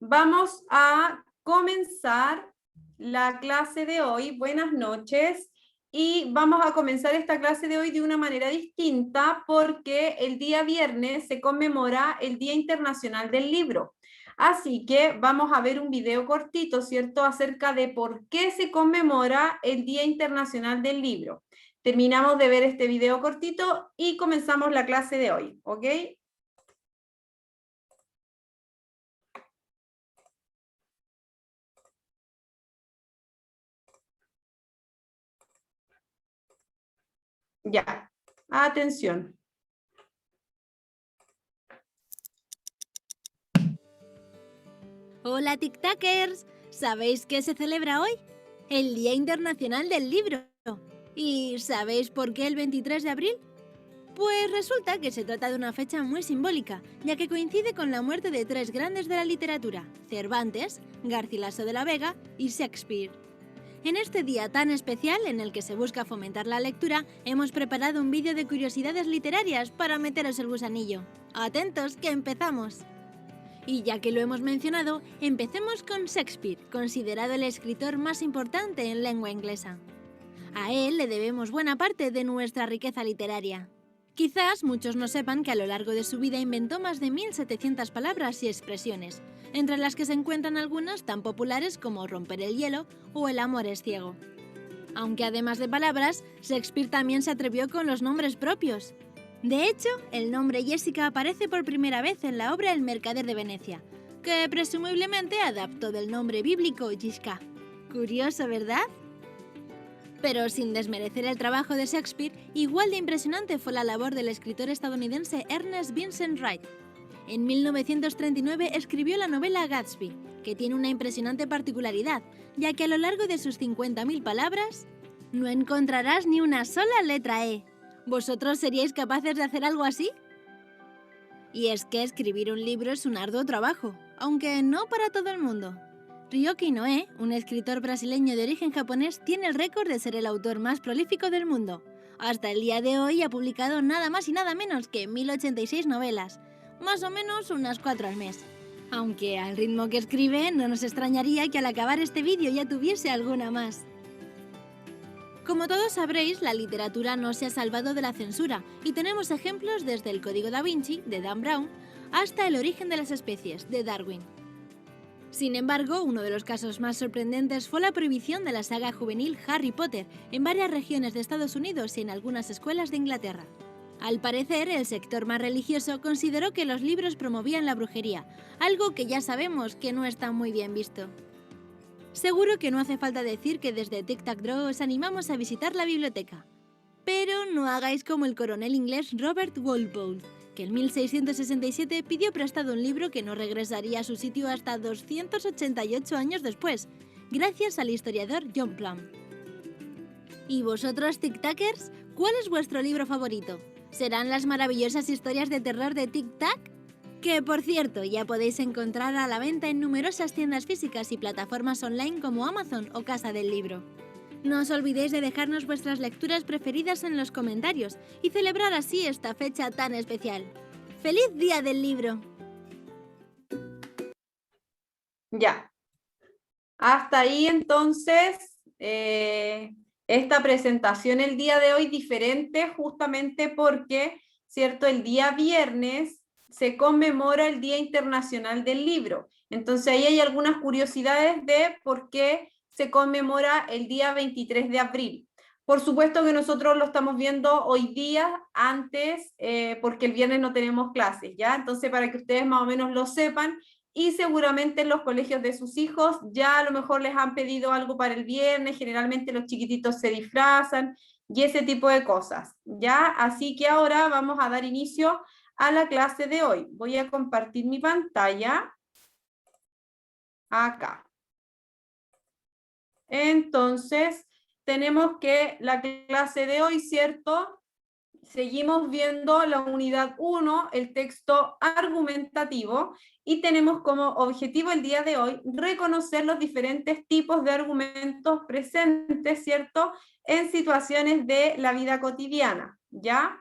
Vamos a comenzar la clase de hoy. Buenas noches. Y vamos a comenzar esta clase de hoy de una manera distinta porque el día viernes se conmemora el Día Internacional del Libro. Así que vamos a ver un video cortito, ¿cierto?, acerca de por qué se conmemora el Día Internacional del Libro. Terminamos de ver este video cortito y comenzamos la clase de hoy, ¿ok? Ya, atención. Hola TikTokers, ¿sabéis qué se celebra hoy? El Día Internacional del Libro. ¿Y sabéis por qué el 23 de abril? Pues resulta que se trata de una fecha muy simbólica, ya que coincide con la muerte de tres grandes de la literatura, Cervantes, Garcilaso de la Vega y Shakespeare. En este día tan especial en el que se busca fomentar la lectura, hemos preparado un vídeo de curiosidades literarias para meteros el gusanillo. ¡Atentos, que empezamos! Y ya que lo hemos mencionado, empecemos con Shakespeare, considerado el escritor más importante en lengua inglesa. A él le debemos buena parte de nuestra riqueza literaria. Quizás muchos no sepan que a lo largo de su vida inventó más de 1700 palabras y expresiones, entre las que se encuentran algunas tan populares como romper el hielo o el amor es ciego. Aunque además de palabras, Shakespeare también se atrevió con los nombres propios. De hecho, el nombre Jessica aparece por primera vez en la obra El Mercader de Venecia, que presumiblemente adaptó del nombre bíblico Yisca. Curioso, ¿verdad? Pero sin desmerecer el trabajo de Shakespeare, igual de impresionante fue la labor del escritor estadounidense Ernest Vincent Wright. En 1939 escribió la novela Gatsby, que tiene una impresionante particularidad, ya que a lo largo de sus 50.000 palabras, no encontrarás ni una sola letra E. ¿Vosotros seríais capaces de hacer algo así? Y es que escribir un libro es un arduo trabajo, aunque no para todo el mundo. Ryoki Noe, un escritor brasileño de origen japonés, tiene el récord de ser el autor más prolífico del mundo. Hasta el día de hoy ha publicado nada más y nada menos que 1086 novelas, más o menos unas 4 al mes. Aunque al ritmo que escribe, no nos extrañaría que al acabar este vídeo ya tuviese alguna más. Como todos sabréis, la literatura no se ha salvado de la censura y tenemos ejemplos desde el Código da Vinci, de Dan Brown, hasta El origen de las especies, de Darwin. Sin embargo, uno de los casos más sorprendentes fue la prohibición de la saga juvenil Harry Potter en varias regiones de Estados Unidos y en algunas escuelas de Inglaterra. Al parecer, el sector más religioso consideró que los libros promovían la brujería, algo que ya sabemos que no está muy bien visto. Seguro que no hace falta decir que desde TikTok os animamos a visitar la biblioteca. Pero no hagáis como el coronel inglés Robert Walpole, que en 1667 pidió prestado un libro que no regresaría a su sitio hasta 288 años después, gracias al historiador John Plum. ¿Y vosotros, TikTokers? ¿Cuál es vuestro libro favorito? ¿Serán las maravillosas historias de terror de Tic Tac? Que, por cierto, ya podéis encontrar a la venta en numerosas tiendas físicas y plataformas online como Amazon o Casa del Libro. No os olvidéis de dejarnos vuestras lecturas preferidas en los comentarios y celebrar así esta fecha tan especial. ¡Feliz Día del Libro! Ya. Hasta ahí entonces esta presentación el día de hoy diferente justamente porque, ¿cierto?, el día viernes se conmemora el Día Internacional del Libro. Entonces ahí hay algunas curiosidades de por qué se conmemora el día 23 de abril. Por supuesto que nosotros lo estamos viendo hoy día antes porque el viernes no tenemos clases, ¿ya? Entonces para que ustedes más o menos lo sepan, y seguramente en los colegios de sus hijos ya a lo mejor les han pedido algo para el viernes, generalmente los chiquititos se disfrazan y ese tipo de cosas, ¿ya? Así que ahora vamos a dar inicio a la clase de hoy. Voy a compartir mi pantalla acá. Entonces, tenemos que la clase de hoy, ¿cierto? Seguimos viendo la unidad 1, el texto argumentativo, y tenemos como objetivo el día de hoy reconocer los diferentes tipos de argumentos presentes, ¿cierto?, en situaciones de la vida cotidiana, ¿ya?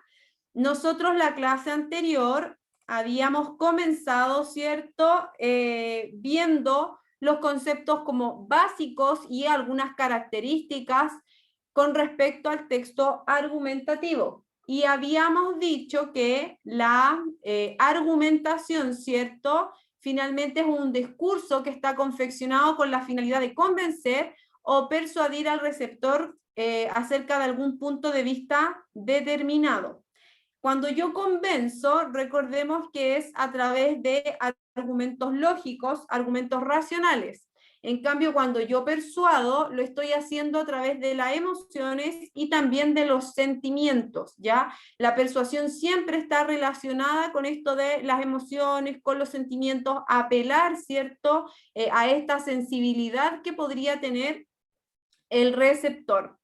Nosotros la clase anterior habíamos comenzado, ¿cierto? Viendo los conceptos como básicos y algunas características con respecto al texto argumentativo. Y habíamos dicho que la argumentación, ¿cierto? Finalmente es un discurso que está confeccionado con la finalidad de convencer o persuadir al receptor acerca de algún punto de vista determinado. Cuando yo convenzo, recordemos que es a través de argumentos lógicos, argumentos racionales. En cambio, cuando yo persuado, lo estoy haciendo a través de las emociones y también de los sentimientos, ¿ya? La persuasión siempre está relacionada con esto de las emociones, con los sentimientos, apelar, ¿cierto?, a esta sensibilidad que podría tener el receptor.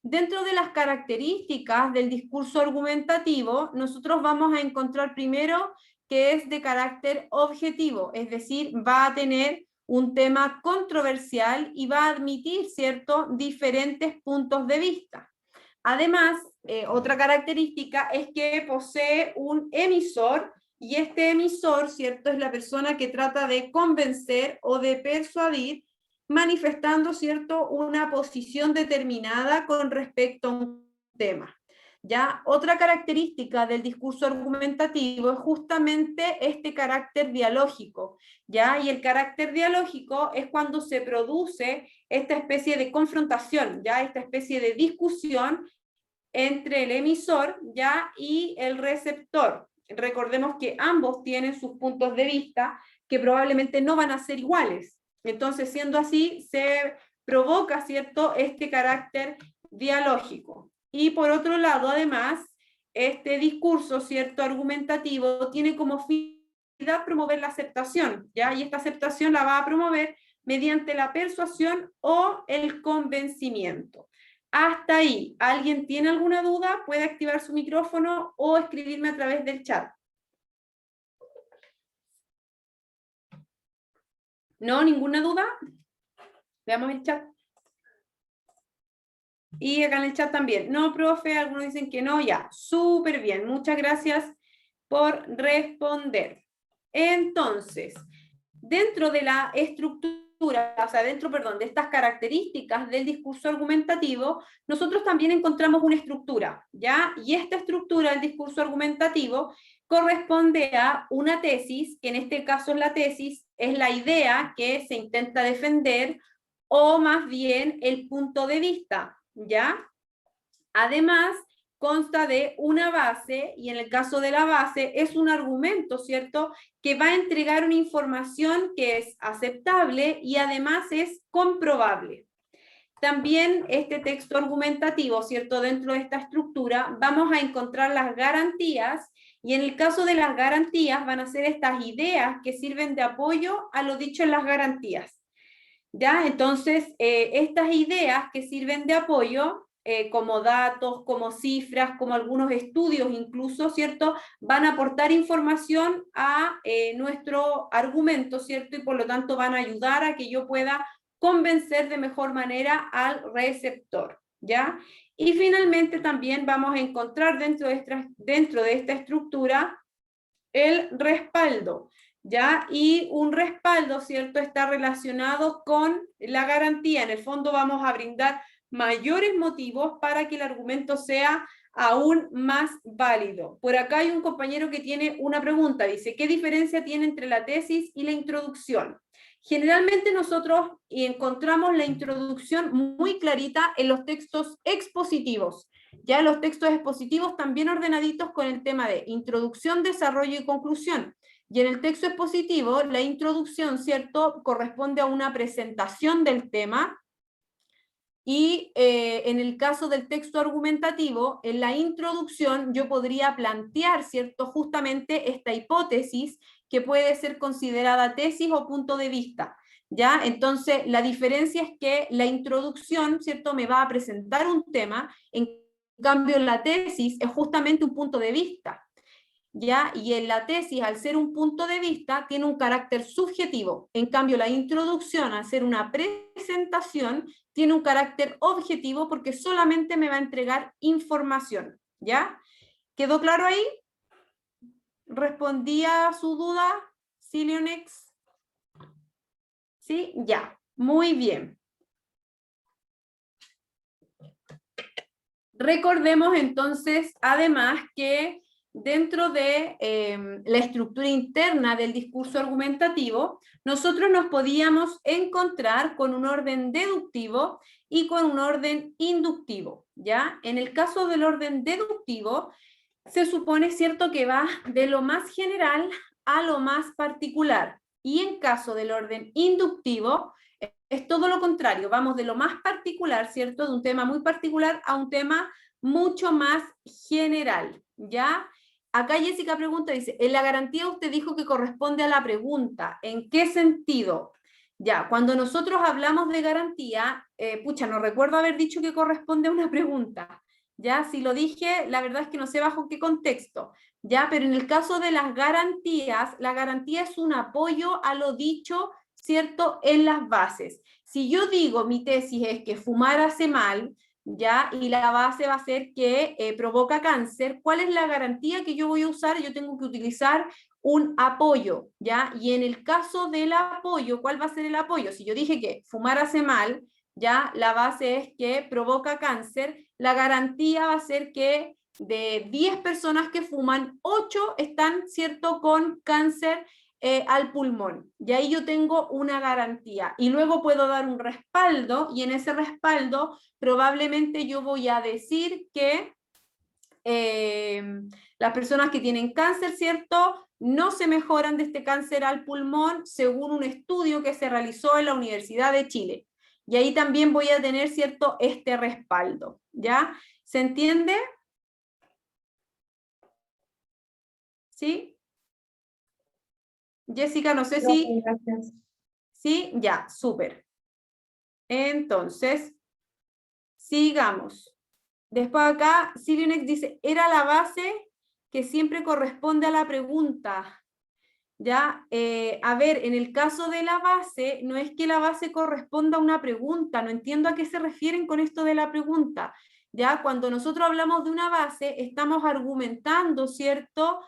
Dentro de las características del discurso argumentativo, nosotros vamos a encontrar primero que es de carácter objetivo, es decir, va a tener un tema controversial y va a admitir, ¿cierto?, diferentes puntos de vista. Además, otra característica es que posee un emisor, y este emisor, ¿cierto?, es la persona que trata de convencer o de persuadir, manifestando, ¿cierto?, una posición determinada con respecto a un tema. ¿Ya? Otra característica del discurso argumentativo es justamente este carácter dialógico, ¿ya? Y el carácter dialógico es cuando se produce esta especie de confrontación, ¿ya? Esta especie de discusión entre el emisor, ¿ya?, y el receptor. Recordemos que ambos tienen sus puntos de vista que probablemente no van a ser iguales. Entonces, siendo así, se provoca, ¿cierto?, este carácter dialógico. Y por otro lado, además, este discurso, ¿cierto?, argumentativo tiene como finalidad promover la aceptación, ¿ya? Y esta aceptación la va a promover mediante la persuasión o el convencimiento. Hasta ahí, ¿alguien tiene alguna duda? Puede activar su micrófono o escribirme a través del chat. ¿No? ¿Ninguna duda? Veamos el chat. Y acá en el chat también. No, profe, algunos dicen que no, ya. Súper bien, muchas gracias por responder. Entonces, dentro de la estructura, o sea, dentro, perdón, de estas características del discurso argumentativo, nosotros también encontramos una estructura, ¿ya? Y esta estructura del discurso argumentativo corresponde a una tesis, que en este caso la tesis es la idea que se intenta defender, o más bien el punto de vista, ¿ya? Además, consta de una base, y en el caso de la base es un argumento, ¿cierto?, que va a entregar una información que es aceptable y además es comprobable. También este texto argumentativo, ¿cierto?, dentro de esta estructura vamos a encontrar las garantías, y en el caso de las garantías van a ser estas ideas que sirven de apoyo a lo dicho en las garantías. ¿Ya? Entonces, estas ideas que sirven de apoyo, como datos, como cifras, como algunos estudios incluso, ¿cierto?, van a aportar información a nuestro argumento, ¿cierto? Y por lo tanto van a ayudar a que yo pueda convencer de mejor manera al receptor, ¿ya? Y finalmente también vamos a encontrar dentro de esta estructura el respaldo, ¿ya? Y un respaldo, ¿cierto?, está relacionado con la garantía. En el fondo vamos a brindar mayores motivos para que el argumento sea aún más válido. Por acá hay un compañero que tiene una pregunta, dice, ¿qué diferencia tiene entre la tesis y la introducción? Generalmente nosotros encontramos la introducción muy clarita en los textos expositivos. Ya los textos expositivos también ordenaditos con el tema de introducción, desarrollo y conclusión. Y en el texto expositivo, la introducción, ¿cierto?, corresponde a una presentación del tema, y en el caso del texto argumentativo, en la introducción yo podría plantear, ¿cierto?, justamente esta hipótesis que puede ser considerada tesis o punto de vista, ¿ya? Entonces, la diferencia es que la introducción, ¿cierto?, me va a presentar un tema, en cambio la tesis es justamente un punto de vista, ¿ya? Y en la tesis, al ser un punto de vista, tiene un carácter subjetivo. En cambio, la introducción, al ser una presentación, tiene un carácter objetivo porque solamente me va a entregar información, ¿ya? ¿Quedó claro ahí? respondía a su duda, Silionex? ¿Sí? Ya, muy bien. Recordemos entonces, además, que dentro de la estructura interna del discurso argumentativo, nosotros nos podíamos encontrar con un orden deductivo y con un orden inductivo, ¿ya? En el caso del orden deductivo, se supone, ¿cierto?, que va de lo más general a lo más particular. Y en caso del orden inductivo, es todo lo contrario, vamos de lo más particular, ¿cierto?, de un tema muy particular a un tema mucho más general, ¿ya? Acá Jessica pregunta, dice, en la garantía usted dijo que corresponde a la pregunta, ¿en qué sentido? Ya, cuando nosotros hablamos de garantía, pucha, no recuerdo haber dicho que corresponde a una pregunta, ¿ya? Si lo dije, la verdad es que no sé bajo qué contexto, ¿ya? Pero en el caso de las garantías, la garantía es un apoyo a lo dicho, ¿cierto?, en las bases. Si yo digo, mi tesis es que fumar hace mal, ¿ya? Y la base va a ser que provoca cáncer, ¿cuál es la garantía que yo voy a usar? Yo tengo que utilizar un apoyo, ¿ya? Y en el caso del apoyo, ¿cuál va a ser el apoyo? Si yo dije que fumar hace mal, ¿ya? La base es que provoca cáncer, la garantía va a ser que de 10 personas que fuman, 8 están, ¿cierto?, con cáncer al pulmón. Y ahí yo tengo una garantía. Y luego puedo dar un respaldo, y en ese respaldo probablemente yo voy a decir que las personas que tienen cáncer, ¿cierto?, no se mejoran de este cáncer al pulmón según un estudio que se realizó en la Universidad de Chile. Y ahí también voy a tener, ¿cierto?, este respaldo, ¿ya? ¿Se entiende? ¿Sí? Jessica, no sé si... Gracias. ¿Sí? Ya, súper. Entonces, sigamos. Después acá, Silionex dice, era la base que siempre corresponde a la pregunta. ¿Ya? A ver, en el caso de la base, no es que la base corresponda a una pregunta, no entiendo a qué se refieren con esto de la pregunta. ¿Ya? Cuando nosotros hablamos de una base, estamos argumentando, ¿cierto?,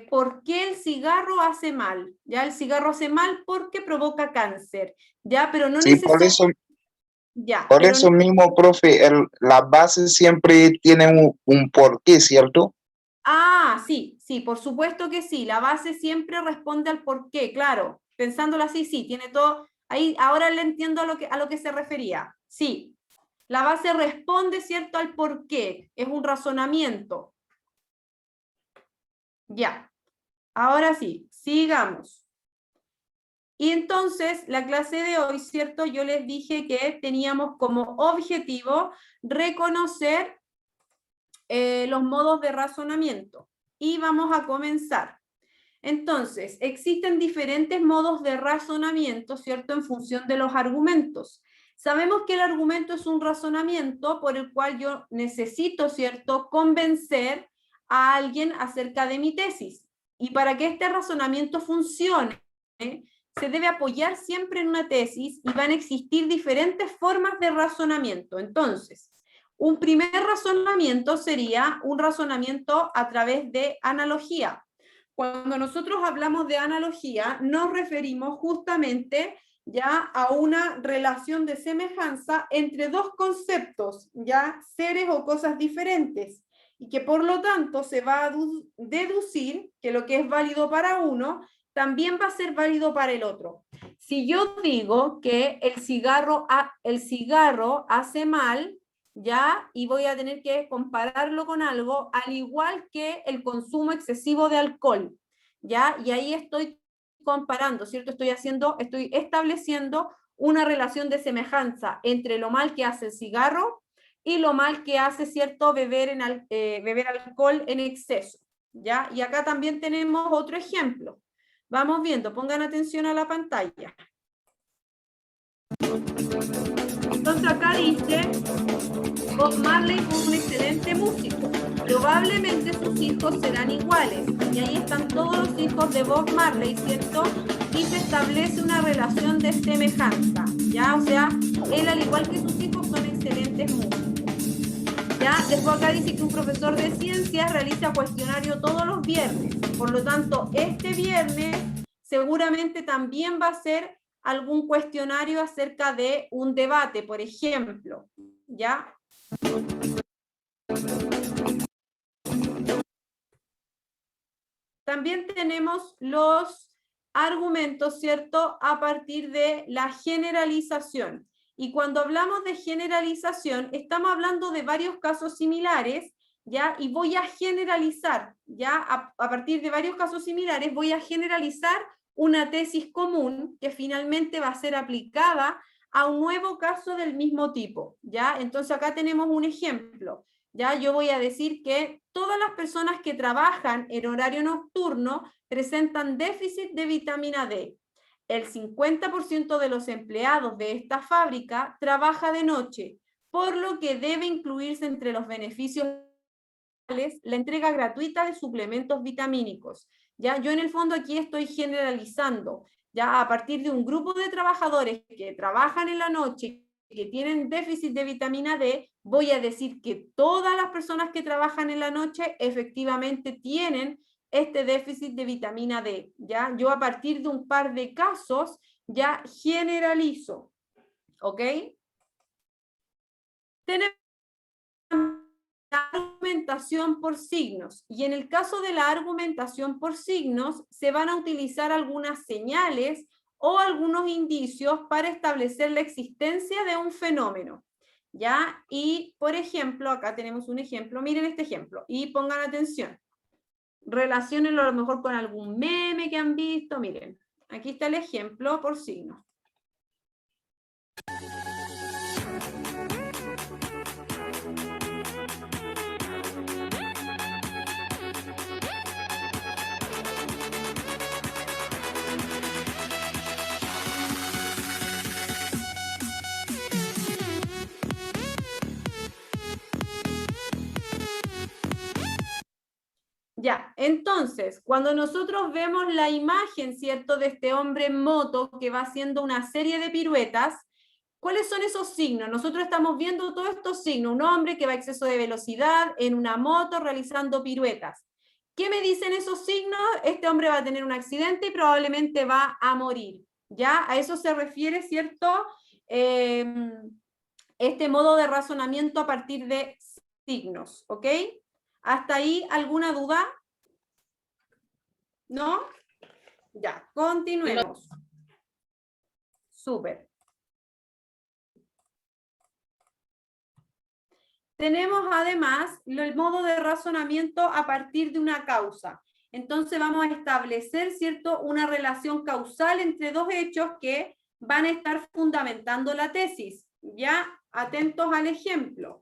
¿por qué el cigarro hace mal? ¿Ya? El cigarro hace mal porque provoca cáncer, ¿ya? Pero no Sí, por eso, ya, por pero eso no... mismo, profe, la base siempre tiene un porqué, ¿cierto? Ah, sí, sí, por supuesto que sí. La base siempre responde al por qué, claro. Pensándolo así, sí, tiene todo. Ahí, ahora le entiendo a lo que se refería. Sí, la base responde, ¿cierto?, al por qué. Es un razonamiento. Ya, ahora sí, sigamos. Y entonces, la clase de hoy, ¿cierto? Yo les dije que teníamos como objetivo reconocer los modos de razonamiento. Y vamos a comenzar. Entonces, existen diferentes modos de razonamiento, ¿cierto?, en función de los argumentos. Sabemos que el argumento es un razonamiento por el cual yo necesito, ¿cierto?, convencer a alguien acerca de mi tesis. Y para que este razonamiento funcione, se debe apoyar siempre en una tesis y van a existir diferentes formas de razonamiento. Entonces, un primer razonamiento sería un razonamiento a través de analogía. Cuando nosotros hablamos de analogía, nos referimos justamente ya a una relación de semejanza entre dos conceptos, ya seres o cosas diferentes, y que por lo tanto se va a deducir que lo que es válido para uno también va a ser válido para el otro. Si yo digo que el cigarro hace mal, ¿ya? Y voy a tener que compararlo con algo, al igual que el consumo excesivo de alcohol, ¿ya? Y ahí estoy comparando, ¿cierto? Estoy estableciendo una relación de semejanza entre lo mal que hace el cigarro y lo mal que hace, ¿cierto?, beber alcohol en exceso, ¿ya? Y acá también tenemos otro ejemplo. Vamos viendo, pongan atención a la pantalla. Entonces acá dice, Bob Marley fue un excelente músico. Probablemente sus hijos serán iguales. Y ahí están todos los hijos de Bob Marley, ¿cierto? Y se establece una relación de semejanza, ¿ya? O sea, él al igual que sus hijos son excelentes músicos. ¿Ya? Después acá dice que un profesor de ciencias realiza cuestionario todos los viernes. Por lo tanto, este viernes seguramente también va a ser algún cuestionario acerca de un debate, por ejemplo. ¿Ya? También tenemos los argumentos, ¿cierto?, a partir de la generalización. Y cuando hablamos de generalización, estamos hablando de varios casos similares, ¿ya? Y voy a generalizar, ¿ya? A partir de varios casos similares, voy a generalizar una tesis común que finalmente va a ser aplicada a un nuevo caso del mismo tipo, ¿ya? Entonces acá tenemos un ejemplo. Ya yo voy a decir que todas las personas que trabajan en horario nocturno presentan déficit de vitamina D. El 50% de los empleados de esta fábrica trabaja de noche, por lo que debe incluirse entre los beneficios la entrega gratuita de suplementos vitamínicos. Ya yo en el fondo aquí estoy generalizando, ya a partir de un grupo de trabajadores que trabajan en la noche, que tienen déficit de vitamina D, voy a decir que todas las personas que trabajan en la noche efectivamente tienen este déficit de vitamina D. ¿Ya? Yo a partir de un par de casos ya generalizo. ¿Ok? Tenemos la argumentación por signos. Y en el caso de la argumentación por signos, se van a utilizar algunas señales o algunos indicios para establecer la existencia de un fenómeno. ¿Ya? Y, por ejemplo, acá tenemos un ejemplo, miren este ejemplo, y pongan atención. Relaciónenlo a lo mejor con algún meme que han visto, miren, aquí está el ejemplo por signo. Ya, entonces, cuando nosotros vemos la imagen, ¿cierto?, de este hombre en moto que va haciendo una serie de piruetas, ¿cuáles son esos signos? Nosotros estamos viendo todos estos signos, un hombre que va a exceso de velocidad en una moto realizando piruetas. ¿Qué me dicen esos signos? Este hombre va a tener un accidente y probablemente va a morir. ¿Ya? A eso se refiere, ¿cierto? Este modo de razonamiento a partir de signos, ¿ok? ¿Hasta ahí alguna duda? ¿No? Ya, continuemos. Súper. Tenemos además el modo de razonamiento a partir de una causa. Entonces vamos a establecer, ¿cierto?, una relación causal entre dos hechos que van a estar fundamentando la tesis. ¿Ya? Atentos al ejemplo.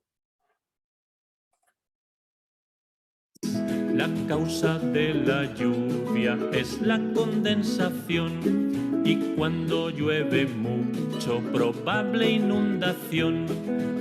La causa de la lluvia es la condensación y cuando llueve mucho probable inundación.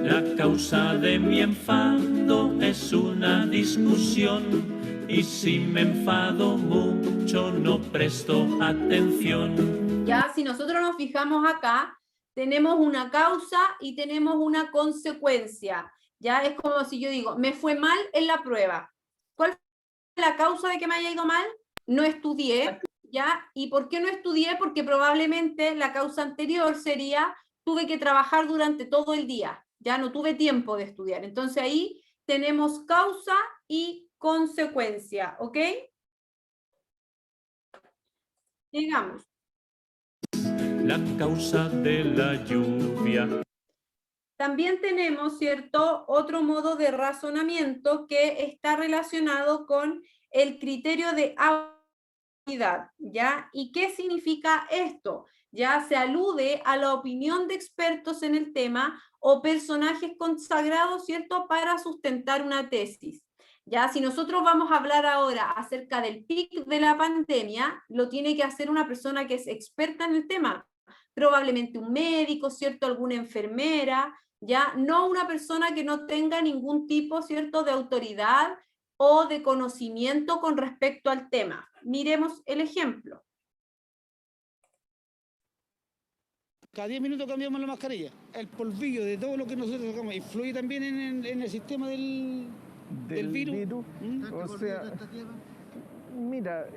La causa de mi enfado es una discusión y si me enfado mucho no presto atención. Ya, si nosotros nos fijamos acá, tenemos una causa y tenemos una consecuencia. Ya es como si yo digo, me fue mal en la prueba. ¿Cuál la causa de que me haya ido mal? No estudié, ¿ya? ¿Y por qué no estudié? Porque probablemente la causa anterior sería, tuve que trabajar durante todo el día, ya no tuve tiempo de estudiar. Entonces ahí tenemos causa y consecuencia, ¿ok? Digamos. La causa de la lluvia. También tenemos, ¿cierto?, otro modo de razonamiento que está relacionado con el criterio de autoridad, ¿ya? ¿Y qué significa esto? Ya se alude a la opinión de expertos en el tema o personajes consagrados, ¿cierto?, para sustentar una tesis. Ya, si nosotros vamos a hablar ahora acerca del pic de la pandemia, lo tiene que hacer una persona que es experta en el tema, probablemente un médico, ¿cierto?, alguna enfermera, ya no una persona que no tenga ningún tipo, ¿cierto?, de autoridad o de conocimiento con respecto al tema. Miremos el ejemplo. Cada 10 minutos cambiamos la mascarilla. El polvillo de todo lo que nosotros sacamos influye también en el sistema del virus. O sea, mira,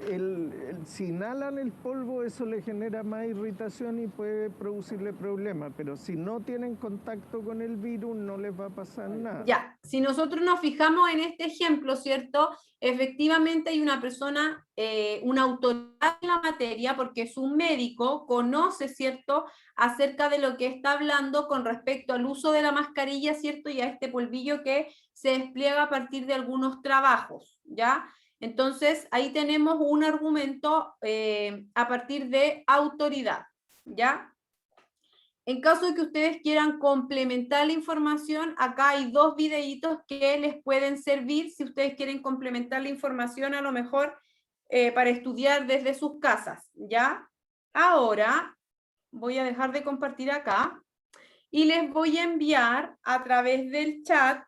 si inhalan el polvo, eso le genera más irritación y puede producirle problemas, pero si no tienen contacto con el virus, no les va a pasar nada. Ya, si nosotros nos fijamos en este ejemplo, ¿cierto? Efectivamente hay una persona, una autoridad en la materia, porque es un médico, conoce, ¿cierto?, acerca de lo que está hablando con respecto al uso de la mascarilla, ¿cierto?, y a este polvillo que se despliega a partir de algunos trabajos, ¿ya? Entonces, ahí tenemos un argumento a partir de autoridad, ¿ya? En caso de que ustedes quieran complementar la información, acá hay 2 videitos que les pueden servir si ustedes quieren complementar la información a lo mejor para estudiar desde sus casas, ¿ya? Ahora voy a dejar de compartir acá y les voy a enviar a través del chat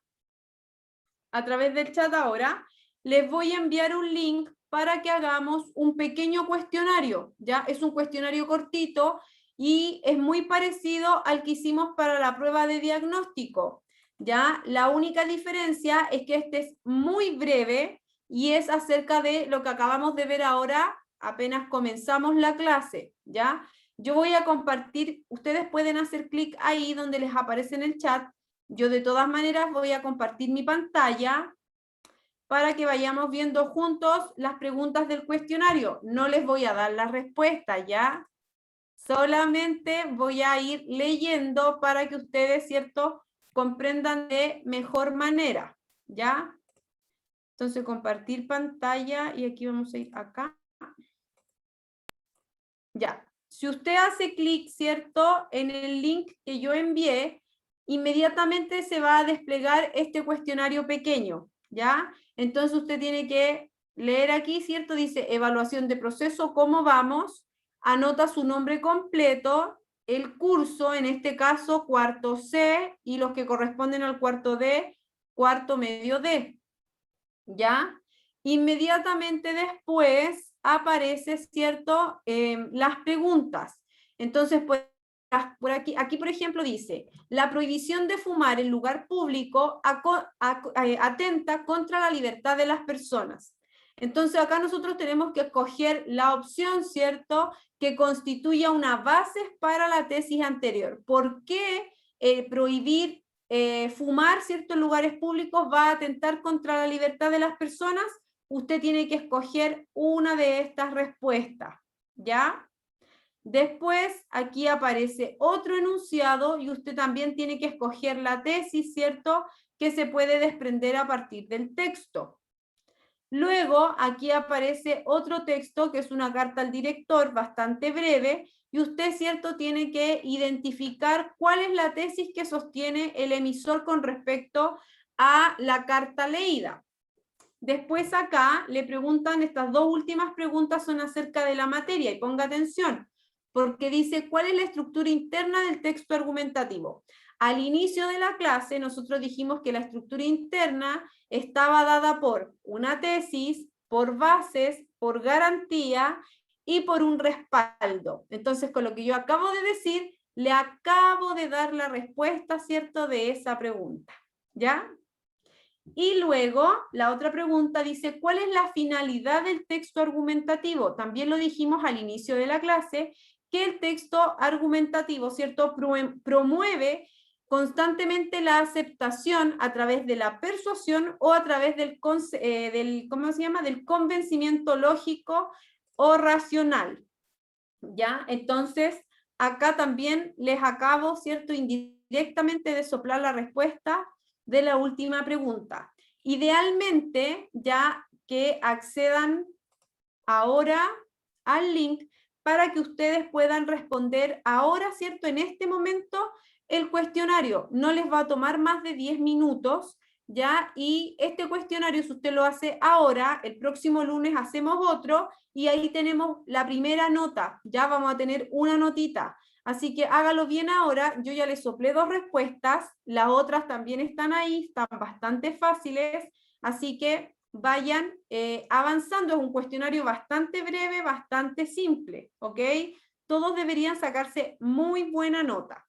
ahora, les voy a enviar un link para que hagamos un pequeño cuestionario, ¿ya? Es un cuestionario cortito y es muy parecido al que hicimos para la prueba de diagnóstico, ¿ya? La única diferencia es que este es muy breve y es acerca de lo que acabamos de ver ahora, apenas comenzamos la clase, ¿ya? Yo voy a compartir, ustedes pueden hacer clic ahí donde les aparece en el chat. Yo de todas maneras voy a compartir mi pantalla para que vayamos viendo juntos las preguntas del cuestionario. No les voy a dar la respuesta, ¿ya? Solamente voy a ir leyendo para que ustedes, ¿cierto?, comprendan de mejor manera, ¿ya? Entonces, compartir pantalla y aquí vamos a ir acá. Ya. Si usted hace clic, ¿cierto?, en el link que yo envié, inmediatamente se va a desplegar este cuestionario pequeño, ¿ya? Entonces usted tiene que leer aquí, ¿cierto? Dice evaluación de proceso, ¿cómo vamos? Anota su nombre completo, el curso, en este caso cuarto C, y los que corresponden al cuarto D, cuarto medio D, ¿ya? Inmediatamente después aparece, ¿cierto?, las preguntas. Entonces, pues, por aquí, por ejemplo, dice, la prohibición de fumar en lugar público atenta contra la libertad de las personas. Entonces, acá nosotros tenemos que escoger la opción, ¿cierto?, que constituya una base para la tesis anterior. ¿Por qué prohibir fumar, ¿cierto?, en lugares públicos va a atentar contra la libertad de las personas? Usted tiene que escoger una de estas respuestas, ¿ya? Después, aquí aparece otro enunciado y usted también tiene que escoger la tesis, ¿cierto?, que se puede desprender a partir del texto. Luego, aquí aparece otro texto que es una carta al director bastante breve y usted, ¿cierto?, tiene que identificar cuál es la tesis que sostiene el emisor con respecto a la carta leída. Después acá le preguntan, estas 2 últimas preguntas son acerca de la materia y ponga atención, porque dice cuál es la estructura interna del texto argumentativo. Al inicio de la clase nosotros dijimos que la estructura interna estaba dada por una tesis, por bases, por garantía y por un respaldo. Entonces, con lo que yo acabo de decir, le acabo de dar la respuesta, ¿cierto?, de esa pregunta, ¿ya? Y luego, la otra pregunta dice, ¿cuál es la finalidad del texto argumentativo? También lo dijimos al inicio de la clase, que el texto argumentativo, ¿cierto?, promueve constantemente la aceptación a través de la persuasión o a través del ¿cómo se llama?, del convencimiento lógico o racional, ¿ya? Entonces, acá también les acabo, ¿cierto?, indirectamente de soplar la respuesta de la última pregunta. Idealmente, ya que accedan ahora al link para que ustedes puedan responder ahora, ¿cierto?, en este momento el cuestionario. No les va a tomar más de 10 minutos, ¿ya? Y este cuestionario, si usted lo hace ahora, el próximo lunes hacemos otro y ahí tenemos la primera nota, ya vamos a tener una notita. Así que hágalo bien ahora, yo ya les soplé 2 respuestas, las otras también están ahí, están bastante fáciles, así que vayan avanzando, es un cuestionario bastante breve, bastante simple, ¿ok? todos deberían sacarse muy buena nota.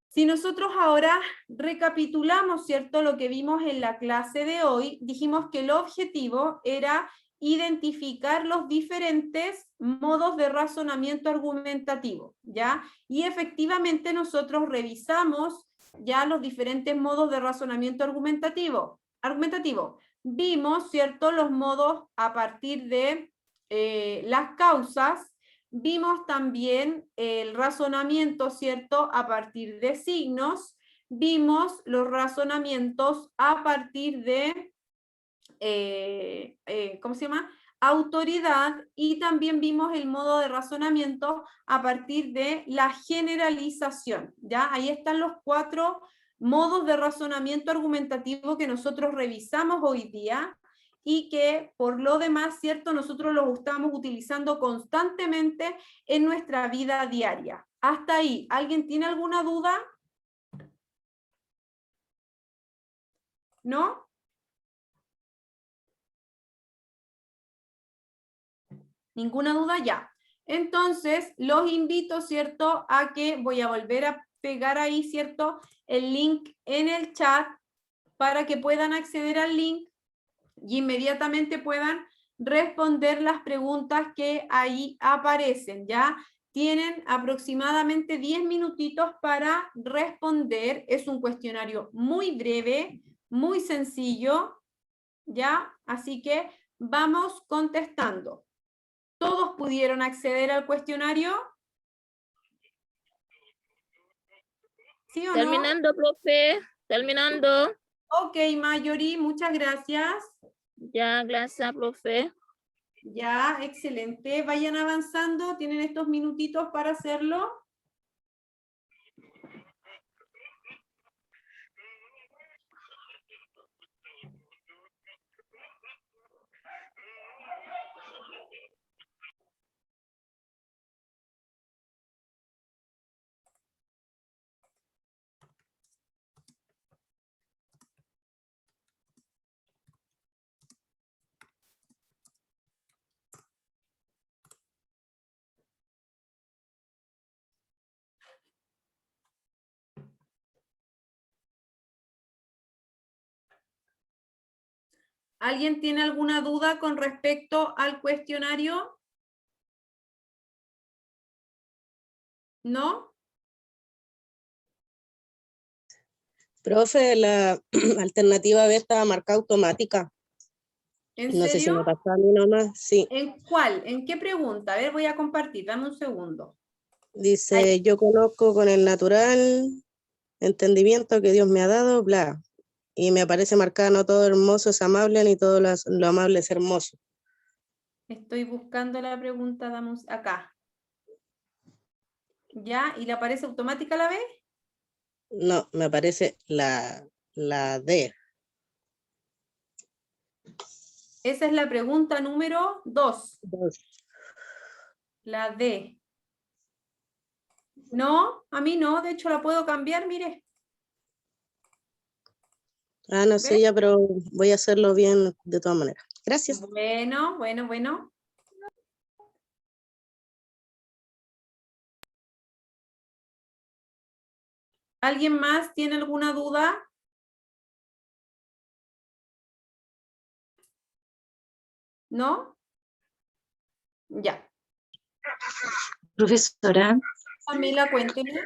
Si nosotros ahora recapitulamos, ¿cierto?, lo que vimos en la clase de hoy, dijimos que el objetivo era identificar los diferentes modos de razonamiento argumentativo, ¿ya? Y efectivamente nosotros revisamos ya los diferentes modos de razonamiento argumentativo. Vimos, ¿cierto?, los modos a partir de las causas. Vimos también el razonamiento, ¿cierto?, a partir de signos. Vimos los razonamientos a partir de, ¿cómo se llama?, autoridad, y también vimos el modo de razonamiento a partir de la generalización, ¿ya? Ahí están los 4 modos de razonamiento argumentativo que nosotros revisamos hoy día, y que por lo demás, ¿cierto?, nosotros los estamos utilizando constantemente en nuestra vida diaria. Hasta ahí, ¿alguien tiene alguna duda? ¿No? ¿Ninguna duda? Ya. Entonces, los invito, ¿cierto?, a que voy a volver a pegar ahí, ¿cierto?, el link en el chat para que puedan acceder al link y inmediatamente puedan responder las preguntas que ahí aparecen, ¿ya? Tienen aproximadamente 10 minutitos para responder. Es un cuestionario muy breve, muy sencillo, ¿ya? Así que vamos contestando. ¿Todos pudieron acceder al cuestionario? ¿Sí o no? Terminando, profe. Terminando. Ok, Mayori, muchas gracias. Ya, gracias, profe. Ya, excelente. Vayan avanzando, tienen estos minutitos para hacerlo. ¿Alguien tiene alguna duda con respecto al cuestionario? ¿No? Profe, la alternativa B estaba marcada automática. ¿En No sé si me serio? pasó a mí nomás. Sí, ¿En cuál? ¿En qué pregunta? A ver, voy a compartir, dame un segundo. dice, yo conozco con el natural entendimiento que Dios me ha dado, bla. Y me aparece marcada, no todo hermoso es amable, ni todo lo amable es hermoso. Estoy buscando la pregunta, acá. ¿Ya? ¿Y le aparece automática la B? No, me aparece la D. Esa es la pregunta número 2. La D. No, a mí no, de hecho la puedo cambiar, mire. Ah, no sé ¿Ve? ya, pero voy a hacerlo bien de todas maneras. Gracias. Bueno. ¿Alguien más tiene alguna duda? ¿No? Ya. Profesora, Pamela, cuénteme.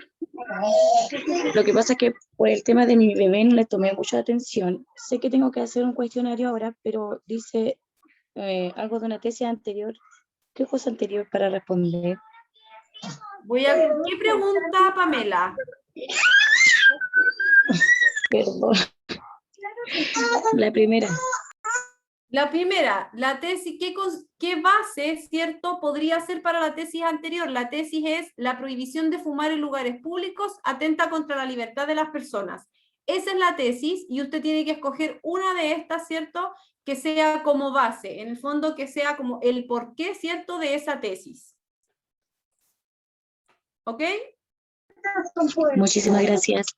lo que pasa es que por el tema de mi bebé no le tomé mucha atención. Sé que tengo que hacer un cuestionario ahora, pero dice algo de una tesis anterior. ¿Qué cosa anterior para responder? ¿Qué pregunta, Pamela? Perdón. La primera. La primera, la tesis, ¿qué base, cierto, podría ser para la tesis anterior? La tesis es la prohibición de fumar en lugares públicos atenta contra la libertad de las personas. Esa es la tesis y usted tiene que escoger una de estas, ¿cierto?, que sea como base, en el fondo que sea como el porqué, ¿cierto?, de esa tesis. ¿Ok? Muchísimas gracias.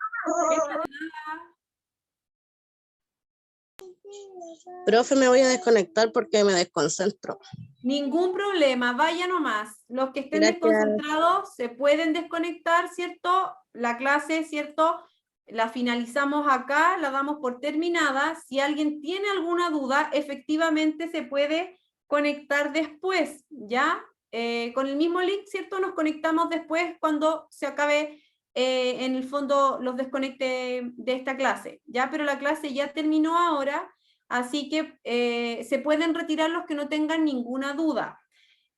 Profe, me voy a desconectar porque me desconcentro. Ningún problema, vaya nomás. Los que estén Gracias. desconcentrados se pueden desconectar, ¿cierto? La clase, ¿cierto? La finalizamos acá, la damos por terminada. Si alguien tiene alguna duda, efectivamente se puede conectar después, ¿ya? Con el mismo link, ¿cierto? Nos conectamos después cuando se acabe, en el fondo, los desconecte de esta clase, ¿ya? Pero la clase ya terminó ahora. Así que se pueden retirar los que no tengan ninguna duda.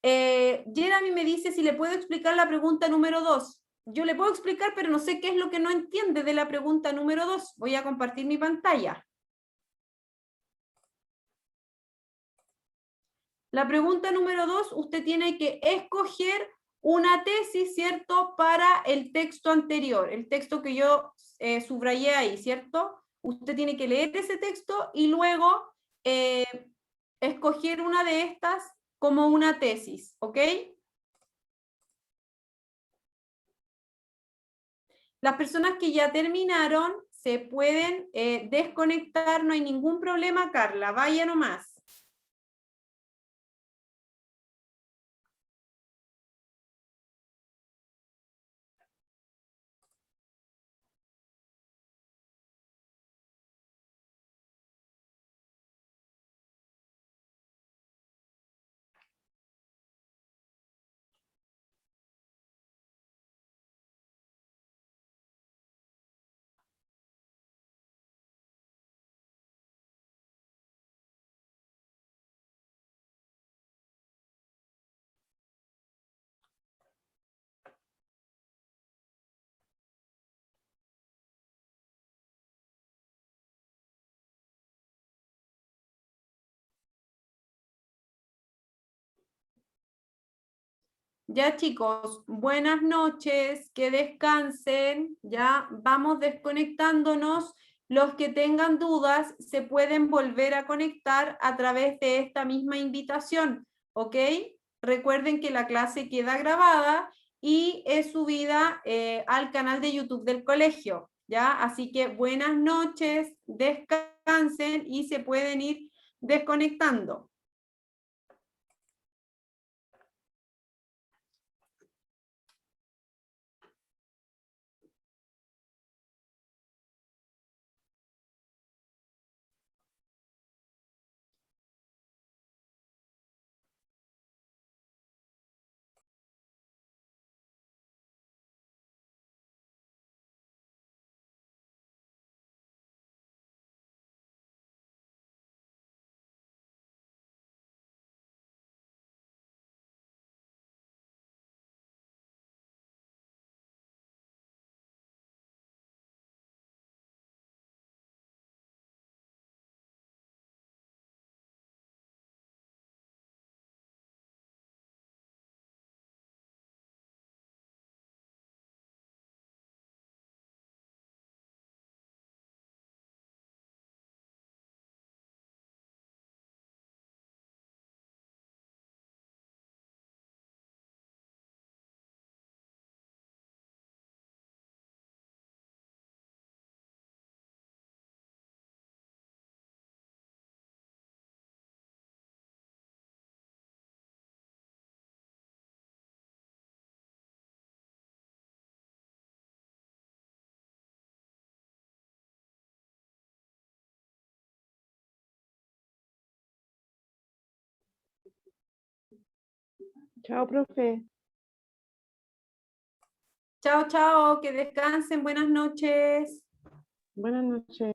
Jeremy me dice si le puedo explicar la pregunta número 2. Yo le puedo explicar, pero no sé qué es lo que no entiende de la pregunta número 2. Voy a compartir mi pantalla. La pregunta número 2, usted tiene que escoger una tesis, ¿cierto? Para el texto anterior, el texto que yo subrayé ahí, ¿cierto? Usted tiene que leer ese texto y luego escoger una de estas como una tesis, ¿ok? Las personas que ya terminaron se pueden desconectar, no hay ningún problema, Carla, vaya nomás. Ya chicos, buenas noches, que descansen, ya vamos desconectándonos. Los que tengan dudas se pueden volver a conectar a través de esta misma invitación, ¿ok? Recuerden que la clase queda grabada y es subida al canal de YouTube del colegio, ¿ya? Así que buenas noches, descansen y se pueden ir desconectando. Chao, profe. Chao, chao, que descansen, buenas noches. Buenas noches.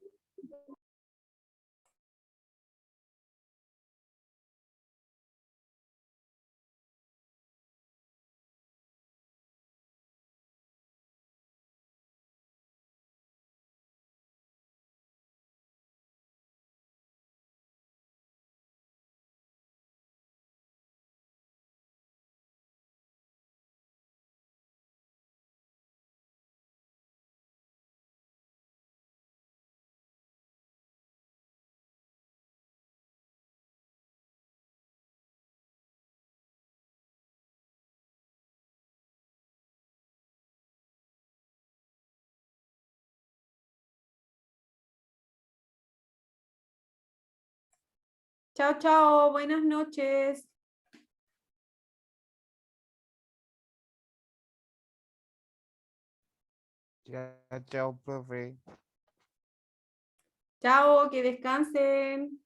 Chao, chao, buenas noches. Chao, chao, profe. Chao, que descansen.